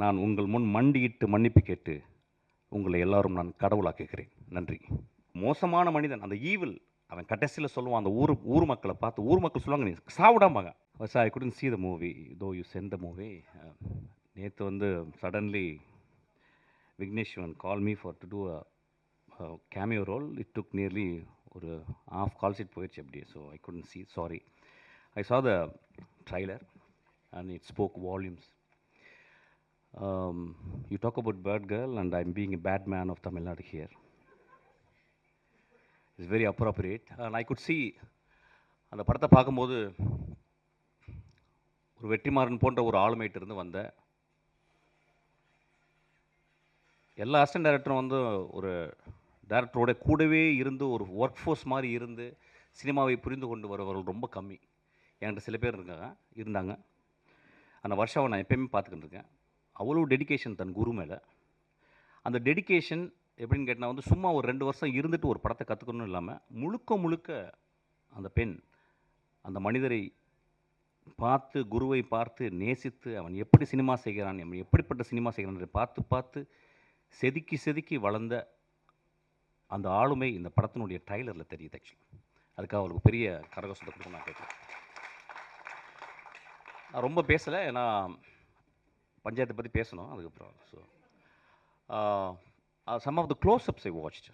நான் உங்கள் முன் மண்டியிட்டு மன்னிப்பு கேட்டு உங்களை எல்லாரும் நான் கடவுளாக்குகிறேன். நன்றி. மோசமான மனிதன் அந்த ஈவில் அவன் கடைசியில் சொல்லுவான் அந்த ஊர் மக்களை பார்த்து ஊர் மக்கள் சொல்லுவாங்க நீ சாவிடாமாங்க. ஐ couldn't see the movie though you sent the movie. நேற்று வந்து suddenly Vigneshwan call me for to do cameo role. It took nearly ஒரு half கால் ஷீட் போயிடுச்சு அப்படியே. So I couldn't see, sorry. I saw the trailer and it spoke volumes. You talk about Bad Girl and I'm being a bad man of Tamil Nadu here. It's very appropriate and I could see அந்த படத்தை பார்க்கும்போது ஒரு வெற்றிமாறன் போன்ற ஒரு ஆளுமைட்டு இருந்து வந்த எல்லா assistant டைரக்டரும் வந்து ஒரு டைரக்டரோட கூடவே இருந்து ஒரு ஒர்க் ஃபோர்ஸ் மாதிரி இருந்து சினிமாவை புரிந்து கொண்டு வருபவர்கள் ரொம்ப கம்மி. என்கிட்ட சில பேர் இருந்தாங்க. அந்த வருஷாவை நான் எப்பயுமே பார்த்துக்கிட்டு இருக்கேன். அவ்வளோ டெடிக்கேஷன் தன் குரு மேலே. அந்த டெடிக்கேஷன் எப்படின்னு கேட்டால் வந்து சும்மா ஒரு 2 வருஷம் இருந்துட்டு ஒரு படத்தை கற்றுக்கணும் இல்லாமல் முழுக்க அந்த பெண் அந்த மனிதரை பார்த்து குருவை பார்த்து நேசித்து அவன் எப்படி சினிமா செய்கிறான், அவன் எப்படிப்பட்ட சினிமா செய்கிறான் பார்த்து செதுக்கி வளர்ந்த அந்த ஆளுமை இந்த படத்தினுடைய ட்ரைலரில் தெரியுது. ஆக்சுவலி அதுக்காக அவளுக்கு பெரிய கரகோஷத்தை கொடுக்க நான் கேட்குறேன். நான் ரொம்ப பேசலை, ஏன்னா பஞ்சாயத்தை பற்றி பேசணும் அதுக்கப்புறம். So some of the closeups I watch.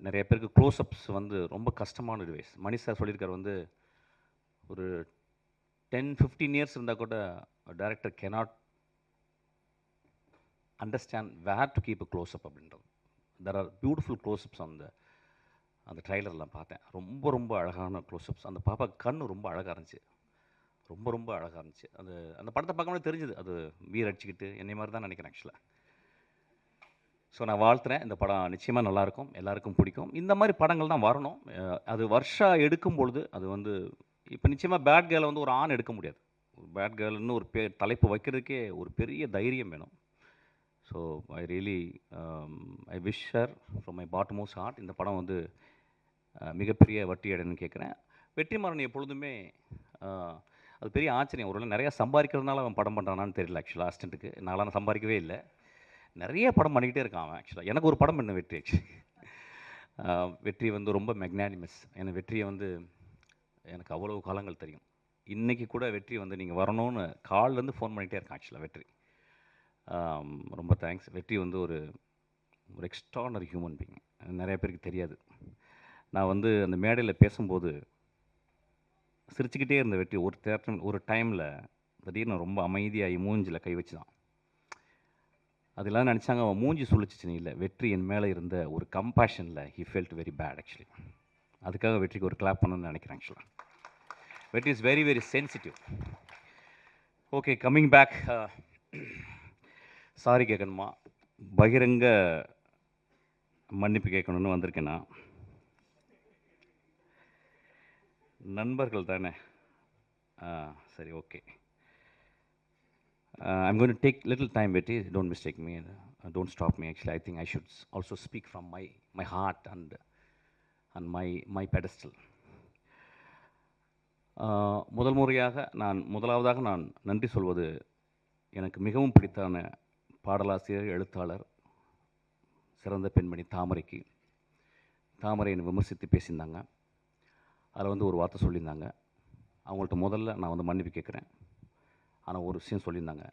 நிறைய பேருக்கு க்ளோஸ்அப்ஸ் வந்து ரொம்ப கஷ்டமான டிவைஸ். மணி சார் சொல்லியிருக்கார் வந்து ஒரு 10-15 இயர்ஸ் இருந்தால் கூட director cannot understand where to keep a closeup அப்படின்றது. தெர் ஆர் பியூட்டிஃபுல் க்ளோஸ்அப்ஸ் அந்த ட்ரைலர்லாம் பார்த்தேன். ரொம்ப அழகான க்ளோஸ்அப்ஸ். அந்த பாப்பா கண் ரொம்ப அழகாக இருந்துச்சு. ரொம்ப அழகாக இருந்துச்சு. அந்த படத்தை பார்க்கும்போது தெரிஞ்சுது அது வீர் அடிச்சுக்கிட்டு என்னை மாதிரி தான் நினைக்கிறேன் ஆக்சுவலாக. ஸோ நான் வாழ்த்துறேன். இந்த படம் நிச்சயமாக நல்லாயிருக்கும், எல்லாருக்கும் பிடிக்கும். இந்த மாதிரி படங்கள் தான் வரணும். அது வருஷா எடுக்கும் பொழுது அது வந்து இப்போ நிச்சயமாக பேட் கேர்ளை வந்து ஒரு ஆண் எடுக்க முடியாது. ஒரு பேட் கேர்ள்னு ஒரு தலைப்பு வைக்கிறதுக்கே ஒரு பெரிய தைரியம் வேணும். So I really I wish her from my bottommost heart. இந்த படம் வந்து மிகப்பெரிய வட்டி அடைன்னு கேட்குறேன். வெற்றிமாறன் எப்பொழுதுமே அது பெரிய ஆச்சரியம். ஒருவேளை நிறையா சம்பாதிக்கிறதுனால அவன் படம் பண்ணுறானான்னு தெரியல. ஆக்சுவலாக அசிஸ்டண்ட்டுக்கு நான்லாம் சம்பாதிக்கவே இல்லை. நிறைய படம் பண்ணிக்கிட்டே இருக்கான் அவன். ஆக்சுவலாக எனக்கு ஒரு படம் பண்ண வெற்றி. வெற்றி வந்து ரொம்ப மெக்னானிமஸ். ஏன்னா வெற்றியை வந்து எனக்கு அவ்வளோ காலங்கள் தெரியும். இன்றைக்கி கூட வெற்றி வந்து நீங்கள் வரணும்னு கால்லேருந்து ஃபோன் பண்ணிகிட்டே இருக்கான் ஆக்சுவலாக வெற்றி. ரொம்ப தேங்க்ஸ். வெற்றி வந்து ஒரு எக்ஸ்ட்ரானரி ஹியூமன் பீயிங். நிறைய பேருக்கு தெரியாது. நான் வந்து அந்த மேடையில் பேசும்போது சிரிச்சுக்கிட்டே இருந்த வெற்றி ஒரு டைமில் திடீர்னு ரொம்ப அமைதியாகி மூஞ்சில் கை வச்சு தான். அதெல்லாம் நினச்சாங்க அவன் மூஞ்சி சொல்லிச்சின்னு இல்லை, வெற்றி என் மேலே இருந்த ஒரு கம்பேஷனில் he felt very bad actually. அதுக்காக வெற்றிக்கு ஒரு கிளாப் பண்ணணும்னு நினைக்கிறேன் ஆக்சுவலாக. Vetri is very sensitive. Okay, coming back. Sorry கேட்கணுமா, பகிரங்க மன்னிப்பு கேட்கணுன்னு வந்திருக்கேன்னா நண்பர்கள் தானே. சரி, okay. I'm going to take little time, Betty. Don't mistake me. Don't stop me. Actually, I think I should also speak from my heart and my pedestal. முதலாவதாக நான் நன்றி சொல்வது எனக்கு மிகவும் பிடித்தான பாடலாசிரியர், எழுத்தாளர், சிறந்த பெண்மணி தாமரைக்கு. தாமரை என்னை விமர்சித்து பேசியிருந்தாங்க. அதில் வந்து ஒரு வார்த்தை சொல்லியிருந்தாங்க. அவங்கள்ட்ட முதல்ல நான் வந்து மன்னிப்பு கேட்குறேன். ஆனால் ஒரு விஷயம் சொல்லியிருந்தாங்க,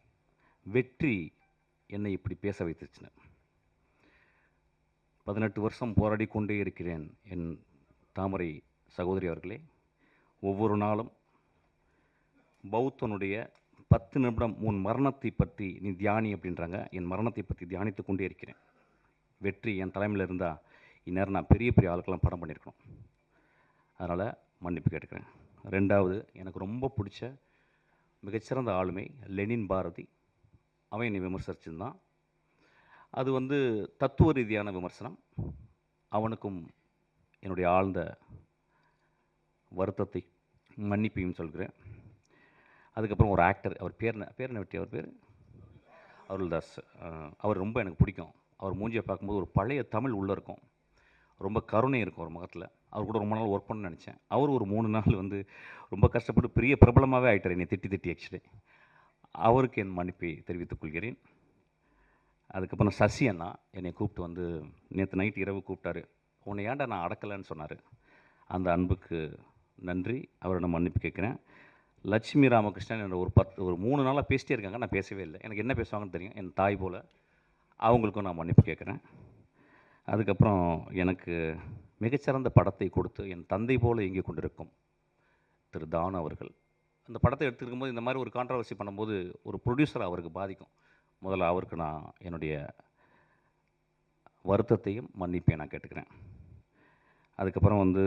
வெற்றி என்னை இப்படி பேச வைத்துச்சுன்னு. 18 வருஷம் போராடி கொண்டே இருக்கிறேன் என் தாமரை சகோதரி அவர்களே. ஒவ்வொரு நாளும் பௌத்தனுடைய 10 நிமிடம் உன் மரணத்தை பற்றி நீ தியானி அப்படின்றாங்க. என் மரணத்தை பற்றி தியானித்து கொண்டே இருக்கிறேன். வெற்றி என் தலைமையில் இருந்தால் இந்நேரம் நான் பெரிய ஆளுக்கெல்லாம் படம் பண்ணியிருக்கணும். அதனால் மன்னிப்பு கேட்டுக்கிறேன். ரெண்டாவது, எனக்கு ரொம்ப பிடிச்ச மிகச்சிறந்த ஆளுமை லெனின் பாரதி. அவன் என்னை விமர்சிச்சிருந்தான். அது வந்து தத்துவ ரீதியான விமர்சனம். அவனுக்கும் என்னுடைய ஆழ்ந்த வருத்தத்தை மன்னிப்பையும் சொல்கிறேன். அதுக்கப்புறம் ஒரு ஆக்டர், அவர் பேர் என்ன வெற்றி, அவர் பேர் அருள்தாஸ். அவர் ரொம்ப எனக்கு பிடிக்கும். அவர் மூஞ்சியை பார்க்கும்போது ஒரு பழைய தமிழ் உள்ளே இருக்கும், ரொம்ப கருணை இருக்கும் ஒரு முகத்தில். அவர் கூட ரொம்ப நாள் ஒர்க் பண்ண நினச்சேன். அவர் ஒரு 3 நாள் வந்து ரொம்ப கஷ்டப்பட்டு பெரிய பிரபலமாகவே ஆகிட்டார் என்னை திட்டி. ஆக்சுவலி அவருக்கு என் மன்னிப்பை தெரிவித்துக் கொள்கிறேன். அதுக்கப்புறம் சசி அண்ணா என்னை கூப்பிட்டு வந்து நேற்று நைட் இரவு கூப்பிட்டாரு. உன்னை ஏன்டா நான் அடக்கலைன்னு சொன்னார். அந்த அன்புக்கு நன்றி. அவரிடம் மன்னிப்பு கேட்குறேன். லட்சுமி ராமகிருஷ்ணன் என்னோட ஒரு 3 நாளாக பேசிட்டே இருக்காங்க. நான் பேசவே இல்லை. எனக்கு என்ன பேசுவாங்கன்னு தெரியும். என் தாய் போல். அவங்களுக்கும் நான் மன்னிப்பு கேட்குறேன். அதுக்கப்புறம் எனக்கு மிகச்சிறந்த படத்தை கொடுத்து என் தந்தை போல் இயங்கிக் கொண்டிருக்கும் திரு தானு அவர்கள். அந்த படத்தை எடுத்துருக்கும்போது இந்த மாதிரி ஒரு கான்ட்ரவர்சி பண்ணும்போது ஒரு ப்ரொடியூசர் அவருக்கு பாதிக்கும். முதல்ல அவருக்கு நான் என்னுடைய வருத்தத்தையும் மன்னிப்பையும் நான் கேட்டுக்கிறேன். அதுக்கப்புறம் வந்து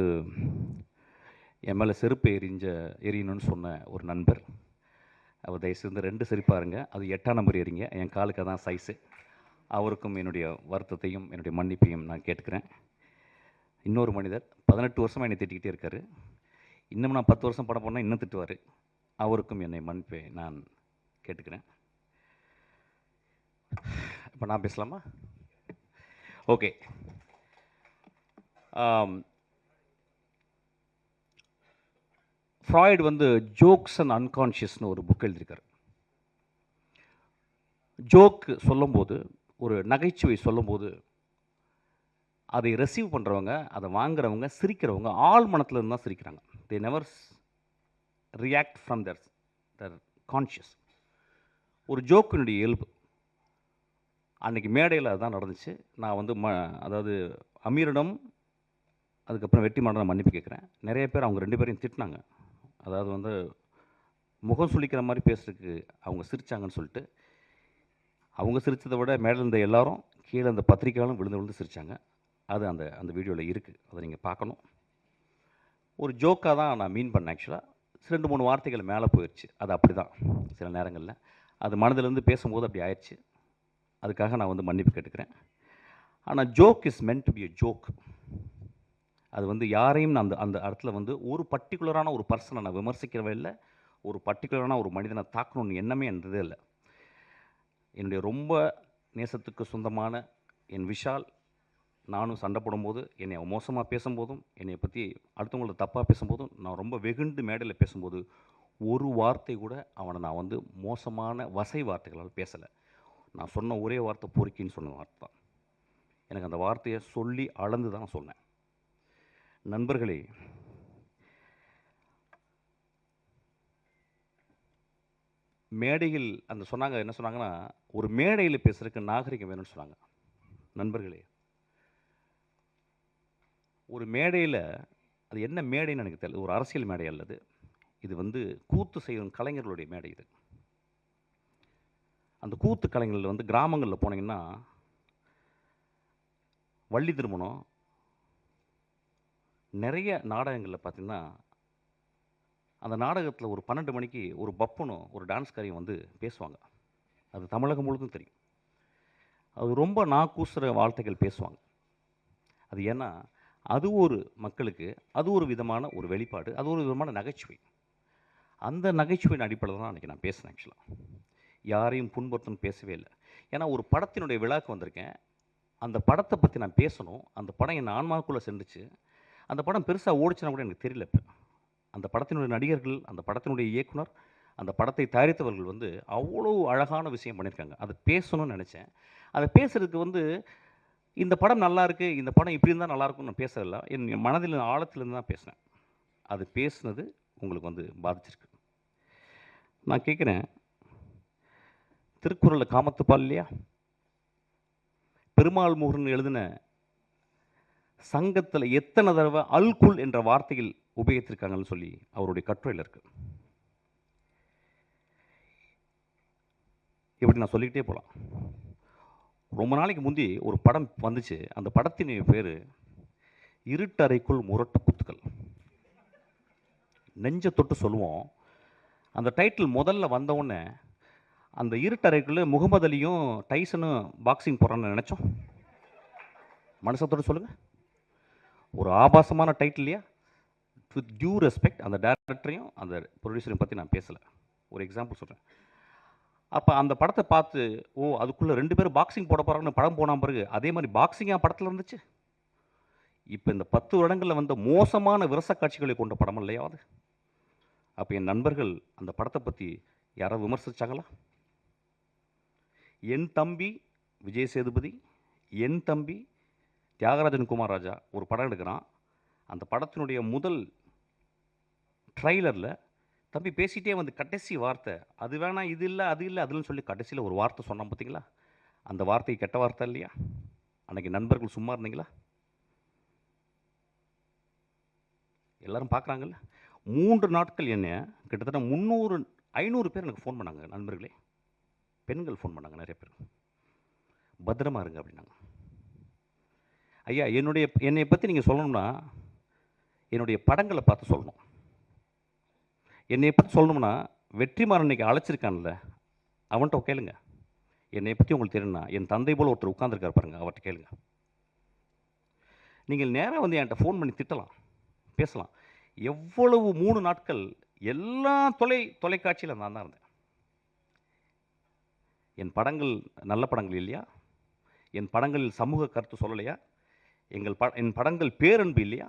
என் மேலே செருப்பு எரியணும்னு சொன்ன ஒரு நண்பர், அவர் தயவுசெய்து 2 செருப்பாக இருங்க, அது 8ஆம் நம்பர் எறிங்க, என் காலுக்கு அதான் சைஸு. அவருக்கும் என்னுடைய வருத்தத்தையும் என்னுடைய மன்னிப்பையும் நான் கேட்டுக்கிறேன். இன்னொரு மனிதர் 18 வருஷமாக என்னை திட்டிக்கிட்டே இருக்கார். இன்னும் நான் 10 வருஷம் படம் பண்ணால் இன்னும் திட்டுவார். அவருக்கும் என்னை மன்னிப்பை நான் கேட்டுக்கிறேன். இப்போ நான் பேசலாமா? ஓகே. ஃப்ராய்டு வந்து ஜோக்ஸ் அண்ட் அன்கான்ஷியஸ்னு ஒரு புக் எழுதியிருக்கார். ஜோக்கு சொல்லும்போது, ஒரு நகைச்சுவை சொல்லும்போது, அதை ரிசீவ் பண்ணுறவங்க, அதை வாங்குறவங்க, சிரிக்கிறவங்க ஆழ் மனத்தில் இருந்து தான் சிரிக்கிறாங்க. They never react from their conscious. ஒரு ஜோக்கினுடைய இயல்பு. அன்றைக்கி மேடையில் அதுதான் நடந்துச்சு. நான் வந்து அதாவது அமீரிடம் அதுக்கப்புறம் வெற்றிமாறன் மன்னிப்பு கேட்குறேன். நிறைய பேர் அவங்க 2 பேரையும் திட்டினாங்க. அதாவது வந்து முகம் சுளிக்கிற மாதிரி பேசுறதுக்கு அவங்க சிரித்தாங்கன்னு சொல்லிட்டு, அவங்க சிரித்ததை விட மேலே இருந்த எல்லாரும் கீழே அந்த பத்திரிக்கையாலும் விழுந்து விழுந்து சிரித்தாங்க. அது அந்த வீடியோவில் இருக்குது. அதை நீங்கள் பார்க்கணும். ஒரு ஜோக்காக தான் நான் மீன் பண்ணேன். ஆக்சுவலாக 2-3 வார்த்தைகள் மேலே போயிடுச்சு. அது அப்படி தான் சில நேரங்களில். அது மனதிலேருந்து பேசும்போது அப்படி ஆயிடுச்சு. அதுக்காக நான் வந்து மன்னிப்பு கேட்டுக்கிறேன். ஆனால் joke is meant to be a joke. அது வந்து யாரையும் நான் அந்த இடத்துல வந்து ஒரு பர்டிகுலரான ஒரு பர்சனை நான் விமர்சிக்கிறவே இல்லை. ஒரு பர்டிகுலரான ஒரு மனிதனை தாக்கணும்னு எண்ணமே என்றதே இல்லை. என்னுடைய ரொம்ப நேசத்துக்கு சொந்தமான என் விஷால், நானும் சண்டை போடும்போது, என்னை மோசமாக பேசும்போதும், என்னை பற்றி அடுத்தவங்கள தப்பாக பேசும்போதும், நான் ரொம்ப வெகுண்டு மேடையில் பேசும்போது ஒரு வார்த்தை கூட அவனை நான் வந்து மோசமான வசை வார்த்தைகளால் பேசலை. நான் சொன்ன ஒரே வார்த்தை பொறுக்கின்னு சொன்ன வார்த்தை தான். எனக்கு அந்த வார்த்தையை சொல்லி அளந்து தான் சொன்னேன். நண்பர்களே, மேடையில் அந்த சொன்னாங்க, என்ன சொன்னாங்கன்னா, ஒரு மேடையில் பேசுறதுக்கு நாகரிகம் வேணும்னு சொன்னாங்க. நண்பர்களே, ஒரு மேடையில், அது என்ன மேடைன்னு எனக்கு தெரியல. ஒரு அரசியல் மேடை அல்லது இது வந்து கூத்து செய்யும் கலைஞர்களுடைய மேடை. இது அந்த கூத்து கலைஞர்கள் வந்து கிராமங்களில் போனீங்கன்னா, வள்ளி திருமணம் நிறைய நாடகங்களில் பார்த்தீங்கன்னா, அந்த நாடகத்தில் ஒரு 12 மணிக்கு ஒரு பப்பனும் ஒரு டான்ஸ்காரியும் வந்து பேசுவாங்க. அது தமிழகம் முழுதும் தெரியும். அது ரொம்ப நாக்கூசுற வார்த்தைகள் பேசுவாங்க. அது ஏன்னா, அது ஒரு மக்களுக்கு அது ஒரு விதமான ஒரு வெளிப்பாடு, அது ஒரு விதமான நகைச்சுவை. அந்த நகைச்சுவையின் அடிப்படையில் தான் அன்றைக்கி நான் பேசினேன். ஆக்சுவலாக யாரையும் புண்படுத்தணும்னு பேசவே இல்லை. ஏன்னா ஒரு படத்தினுடைய விழாக்கு வந்திருக்கேன். அந்த படத்தை பற்றி நான் பேசணும். அந்த படம் என் ஆன்மாவுக்குள்ளே சென்றுச்சு. அந்த படம் பெருசாக ஓடிச்சுன்னா கூட எனக்கு தெரியல. இப்போ அந்த படத்தினுடைய நடிகர்கள், அந்த படத்தினுடைய இயக்குனர், அந்த படத்தை தயாரித்தவர்கள் வந்து அவ்வளோ அழகான விஷயம் பண்ணியிருக்காங்க. அதை பேசணும்னு நினச்சேன். அதை பேசுகிறதுக்கு வந்து இந்த படம் நல்லாயிருக்கு, இந்த படம் இப்படி இருந்தால் நல்லாயிருக்கும்னு நான் பேசலை. என் மனதில் ஆழத்துலேருந்து தான் பேசினேன். அது பேசுனது உங்களுக்கு வந்து பாதிச்சிருக்கு. நான் கேட்குறேன், திருக்குறளில் காமத்துப்பால் இல்லையா? பெருமாள் முருகன் எழுதின சங்கத்தில் எத்தனை தடவை அல்குல் என்ற வார்த்தையில் உபயோகித்திருக்காங்கன்னு சொல்லி அவருடைய கட்டுரையில் இருக்கு. இப்படி நான் சொல்லிக்கிட்டே போகலாம். ரொம்ப நாளைக்கு முந்தி ஒரு படம் வந்துச்சு. அந்த படத்தின் பேர் இருட்டறைக்குள் முரட்டு குத்துக்கள். நெஞ்ச தொட்டு சொல்லுவோம். அந்த டைட்டில் முதல்ல வந்தவுடனே அந்த இருட்டறைக்குள்ளே முகமது அலியும் டைசனும் பாக்ஸிங் போகிறான்னு நினச்சோம். மனசத்தோடு சொல்லுங்கள். ஒரு ஆபாசமான டைட்டில் இல்லையா? வித் டியூ ரெஸ்பெக்ட் அந்த டேரக்டரையும் அந்த ப்ரொடியூசரையும் பற்றி நான் பேசலை. ஒரு எக்ஸாம்பிள் சொல்கிறேன். அப்போ அந்த படத்தை பார்த்து, ஓ அதுக்குள்ளே 2 பேரும் பாக்ஸிங் போட போகிறாங்கன்னு படம் போன பிறகு அதே மாதிரி பாக்ஸிங்காக படத்தில் இருந்துச்சு. இப்போ இந்த 10 வருடங்களில் வந்த மோசமான விரச காட்சிகளை கொண்ட படம் இல்லையா அது? அப்போ என் நண்பர்கள் அந்த படத்தை பற்றி யாராவது விமர்சிச்சாங்களா? என் தம்பி விஜய் சேதுபதி, என் தம்பி தியாகராஜன் குமார் ராஜா ஒரு படம் எடுக்கிறான். அந்த படத்தினுடைய முதல் ட்ரைலரில் தம்பி பேசிகிட்டே வந்து கடைசி வார்த்தை, அது வேணாம், இது இல்லை, அது இல்லை, அதுன்னு சொல்லி கடைசியில் ஒரு வார்த்தை சொன்னான் பார்த்தீங்களா? அந்த வார்த்தை கெட்ட வார்த்தை இல்லையா? அன்றைக்கி நண்பர்கள் சும்மா இருந்தீங்களா? எல்லோரும் பார்க்குறாங்கல்ல. 3 நாட்கள் என்ன கிட்டத்தட்ட 500 பேர் எனக்கு ஃபோன் பண்ணாங்க நண்பர்களே. பெண்கள் ஃபோன் பண்ணாங்க நிறைய பேர். பத்திரமா இருங்க அப்படின்னாங்க. ஐயா, என்னை பற்றி நீங்கள் சொல்லணும்னா என்னுடைய படங்களை பார்த்து சொல்லணும். என்னை பற்றி சொல்லணும்னா வெற்றிமாறன் இன்னைக்கு அழைச்சிருக்கான்ல, அவன்கிட்ட கேளுங்க. என்னை பற்றி உங்களுக்கு தெரியும்னா என் தந்தை போல் ஒருத்தர் உட்காந்துருக்கார் பாருங்க, அவர்கிட்ட கேளுங்க. நீங்கள் நேராக வந்து என்கிட்ட ஃபோன் பண்ணி திட்டலாம், பேசலாம். எவ்வளவு 3 நாட்கள் எல்லா தொலைக்காட்சியில் நான் தான் இருந்தேன். என் படங்கள் நல்ல படங்கள் இல்லையா? என் படங்களில் சமூக கருத்து சொல்லலையா? என் படங்கள் பேரன்பு இல்லையா?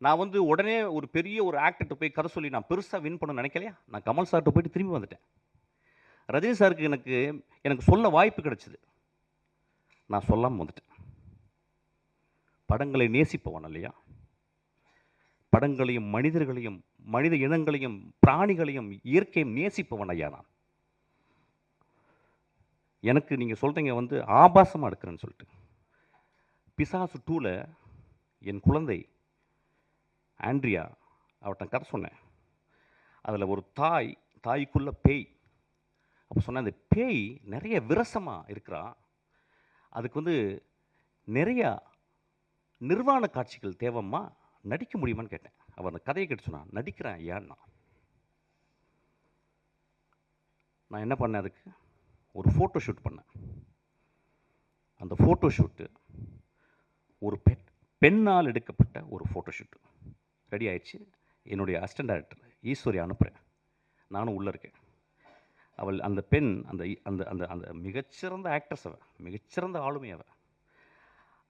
நான் வந்து உடனே ஒரு பெரிய ஒரு ஆக்டர்கிட்ட போய் கதை சொல்லி நான் பெருசாக வின் பண்ண நினைக்கலையா? நான் கமல் சார்கிட்ட போயிட்டு திரும்பி வந்துட்டேன். ரஜினி சாருக்கு எனக்கு சொல்ல வாய்ப்பு கிடைச்சிது, நான் சொல்லாமல் வந்துட்டேன். படங்களை நேசிப்பவன் இல்லையா? படங்களையும் மனிதர்களையும் மனித இனங்களையும் பிராணிகளையும் இயற்கையும் நேசிப்பவன் ஐயா நான். எனக்கு நீங்கள் சொல்கிறீங்க வந்து ஆபாசமாக எடுக்கிறேன்னு சொல்லிட்டு. பிசாசு 2ல் என் குழந்தை ஆண்ட்ரியா அவர்கிட்ட கதை சொன்னேன். அதில் ஒரு தாய்க்குள்ள பேய். அப்போ சொன்னேன், அந்த பேய் நிறைய விரசமாக இருக்கிறா, அதுக்கு வந்து நிறையா நிர்வாண காட்சிகள் தேவைம்மா, நடிக்க முடியுமான்னு கேட்டேன். அவர் அந்த கதையை கேட்டு சொன்னான், நடிக்கிறேன் ஐயான்னா. நான் என்ன பண்ணேன், அதுக்கு ஒரு ஃபோட்டோ ஷூட் பண்ணேன். அந்த ஃபோட்டோ ஷூட்டு ஒரு பெண்ணால் எடுக்கப்பட்ட ஒரு ஃபோட்டோ ஷூட்டு ரெடி ஆயிடுச்சு. என்னுடைய அசிஸ்டன்ட் டைரக்டர் ஈஸ்வரி அனுப்புகிறேன், நானும் உள்ளே இருக்கேன். அவள் அந்த பெண் அந்த அந்த அந்த அந்த மிகச்சிறந்த ஆக்ட்ரஸ், அவள் மிகச்சிறந்த ஆளுமை.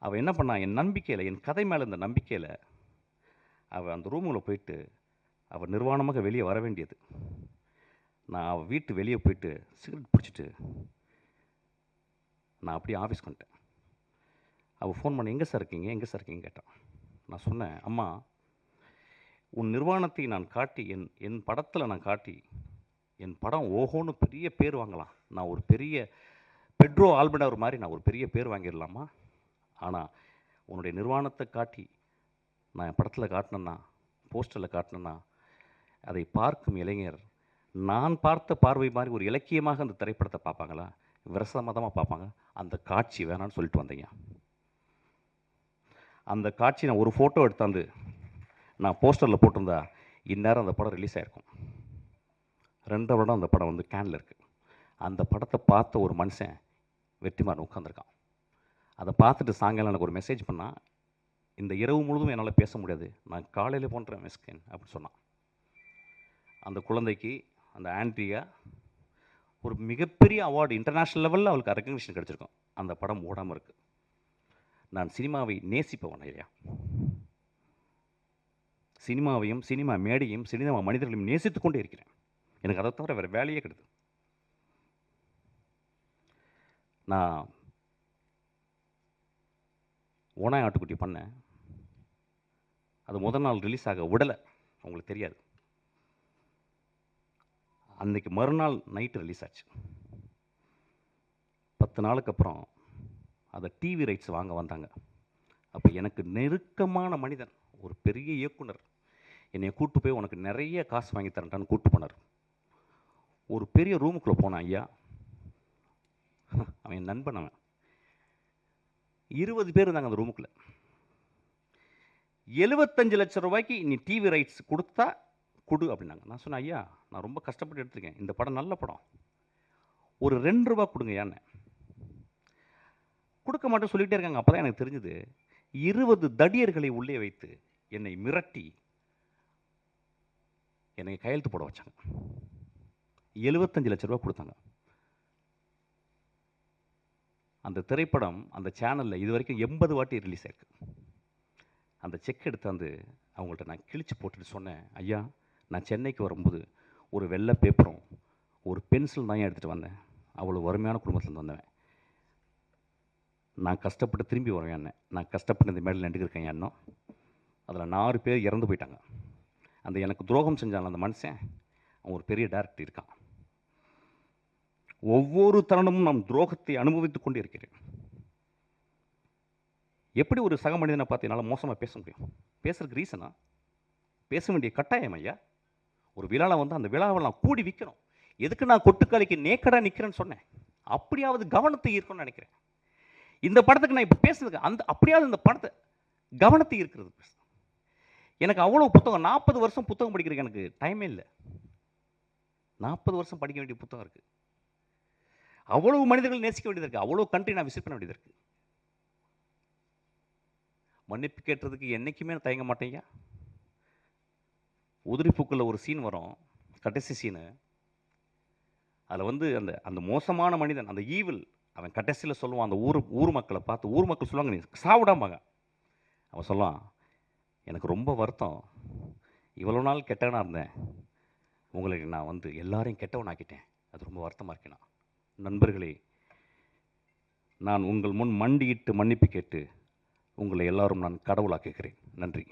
அவள் என்ன பண்ணா, என் நம்பிக்கையில், என் கதை மேலே இந்த நம்பிக்கையில் அவள் அந்த ரூமில் போயிட்டு அவள் நிர்வாணமாக வெளியே வர வேண்டியது. நான் அவள் வீட்டு வெளியே போயிட்டு சிகரெட் பிடிச்சிட்டு நான் அப்படியே ஆஃபீஸ்க்கு வந்துட்டேன். அவள் ஃபோன் பண்ணி, எங்கே சார் இருக்கீங்க கேட்டான். நான் சொன்னேன், அம்மா, உன் நிர்வாணத்தை நான் காட்டி என் படத்தில் நான் காட்டி என் படம் ஓஹோன்னு பெரிய பேர் வாங்கலாம், நான் ஒரு பெரிய பெட்ரோ ஆல்பர்டர் மாதிரி நான் ஒரு பெரிய பேர் வாங்கிடலாமா? ஆனால் உன்னுடைய நிர்வாணத்தை காட்டி நான் என் படத்தில் காட்டினேன்னா, போஸ்டரில் காட்டினேன்னா, அதை பார்க்கும் இளைஞர் நான் பார்த்த பார்வை மாதிரி ஒரு இலக்கியமாக அந்த திரைப்படத்தை பார்ப்பாங்களா, விரசமதமாக பார்ப்பாங்க. அந்த காட்சி வேணான்னு சொல்லிட்டு வந்தீங்க. அந்த காட்சி நான் ஒரு ஃபோட்டோ எடுத்தாந்து நான் போஸ்டரில் போட்டிருந்தா இந்நேரம் அந்த படம் ரிலீஸ் ஆகிருக்கும். 2 வருடம் அந்த படம் வந்து கேனில் இருக்குது. அந்த படத்தை பார்த்த ஒரு மனுஷன் வெற்றிமாறன் உட்காந்துருக்கான். அதை பார்த்துட்டு சாயங்காலம் எனக்கு ஒரு மெசேஜ் பண்ணான், இந்த இரவு முழுதும் என்னால் பேச முடியாது, நான் காலையில் பண்ணுறேன் மிஸ்கின் அப்படின்னு சொன்னான். அந்த குழந்தைக்கு, அந்த ஆண்ட்ரியா, ஒரு மிகப்பெரிய அவார்டு இன்டர்நேஷ்னல் லெவலில் அவளுக்கு ரெக்கக்னிஷன் கிடச்சிருக்கும். அந்த படம் ஓடாமல் இருக்குது. நான் சினிமாவை நேசிப்பவன் இல்லையா? சினிமாவையும் சினிமா மேடையும் சினிமா மனிதர்களையும் நேசித்து கொண்டே இருக்கிறேன். எனக்கு அதை தவிர வேறு வேலையே கிடையாது. நான் ஓனாய் ஆட்டுக்குட்டி பண்ணேன். அது முதல் நாள் ரிலீஸ் ஆக விடலை, உங்களுக்கு தெரியாது. அன்றைக்கி மறுநாள் நைட்டு ரிலீஸ் ஆச்சு. 10 நாளுக்கு அப்புறம் அதை டிவி ரைட்ஸ் வாங்க வந்தாங்க. அப்போ எனக்கு நெருக்கமான மனிதன், ஒரு பெரிய இயக்குனர் என்னை கூப்பிட்டு போய் உனக்கு நிறைய காசு வாங்கி தரேன்டான்னு கூப்பிட்டு போனார். ஒரு பெரிய ரூமுக்குள்ளே போனான் ஐயா. அவன் என் நண்பன். அவன் 20 பேர் இருந்தாங்க அந்த ரூமுக்குள்ளே. 75 லட்சம் ரூபாய்க்கு நீ டிவி ரைட்ஸ் கொடுத்தா கொடு அப்படின்னாங்க. நான் சொன்னேன், ஐயா, நான் ரொம்ப கஷ்டப்பட்டு எடுத்துருக்கேன், இந்த படம் நல்ல படம், ஒரு 2 ரூபா கொடுங்க. ஏன்னு கொடுக்க மாட்டேன் சொல்லிகிட்டே இருக்காங்க. அப்போ தான் எனக்கு தெரிஞ்சது, 20 தடியர்களை உள்ளே வைத்து என்னை மிரட்டி என்னை கையெழுத்து போட வச்சாங்க. 75 லட்சம் ரூபா கொடுத்தாங்க. அந்த திரைப்படம் அந்த சேனலில் இது வரைக்கும் 80 வாட்டி ரிலீஸ் ஆயிருக்கு. அந்த செக் எடுத்தாந்து அவங்கள்ட்ட நான் கிழிச்சு போட்டுட்டு சொன்னேன், ஐயா, நான் சென்னைக்கு வரும்போது ஒரு வெள்ளை பேப்பரும் ஒரு பென்சில் தான் எடுத்துகிட்டு வந்தேன். அவ்வளோ வறுமையான குடும்பத்துலேருந்து வந்தவன். நான் கஷ்டப்பட்டு திரும்பி வருவேன் என்ன, நான் கஷ்டப்பட்டு இந்த மேடையில் நின்றுருக்கேன் எண்ணம். அதில் 4 பேர் இறந்து போயிட்டாங்க. அந்த எனக்கு துரோகம் செஞ்சான் அந்த மனுஷன், அவன் ஒரு பெரிய டைரக்டர் இருக்கான். ஒவ்வொரு தருணமும் நான் துரோகத்தை அனுபவித்துக் கொண்டு இருக்கிறேன். எப்படி ஒரு சக மனிதனை பார்த்து என்னால் மோசமாக பேச முடியும்? பேசுறதுக்கு ரீசனா? பேச வேண்டிய கட்டாயம் ஐயா. ஒரு விழாவில் வந்து அந்த விழாவை நான் கூடி விற்கணும். எதுக்கு நான் கொட்டுக்காலிக்கு நேக்கடாக நிற்கிறேன்னு சொன்னேன்? அப்படியாவது கவனத்தை ஈர்க்கணும்னு நினைக்கிறேன். இந்த படத்துக்கு நான் இப்போ பேசுறதுக்கு அப்படியாவது இந்த படத்தை கவனத்தை ஈர்க்கிறது. எனக்கு அவ்வளோ புத்தகம், 40 வருஷம் புத்தகம் படிக்கிறதுக்கு எனக்கு டைமே இல்லை. 40 வருஷம் படிக்க வேண்டிய புத்தகம் இருக்குது. அவ்வளவு மனிதர்கள் நேசிக்க வேண்டியது இருக்குது. அவ்வளோ கண்ட்ரி நான் விசிட் பண்ண வேண்டியது இருக்குது. மன்னிப்பு கேட்டதுக்கு என்றைக்குமே நான் தயங்க மாட்டேங்க. உதிரிப்பூக்களில் ஒரு சீன் வரும், கடைசி சீனு. அதில் வந்து அந்த அந்த மோசமான மனிதன், அந்த ஈவில், அவன் கடைசியில் சொல்லுவான் அந்த ஊர் மக்களை பார்த்து. ஊர் மக்கள் சொல்லுவாங்க, நீ சாவிடாமாங்க. அவன் சொல்லுவான், எனக்கு ரொம்ப வருத்தம், இவ்வளோ நாள் கெட்டவனாக இருந்தேன், உங்களுக்கு நான் வந்து எல்லாரையும் கெட்டவனாக்கிட்டேன், அது ரொம்ப வருத்தமாக இருக்கேன். நண்பர்களே, நான் உங்கள் முன் மண்டியிட்டு மன்னிப்பு கேட்டு உங்களை எல்லாரும் நான் கடவுளாக்குகிறேன். நன்றி.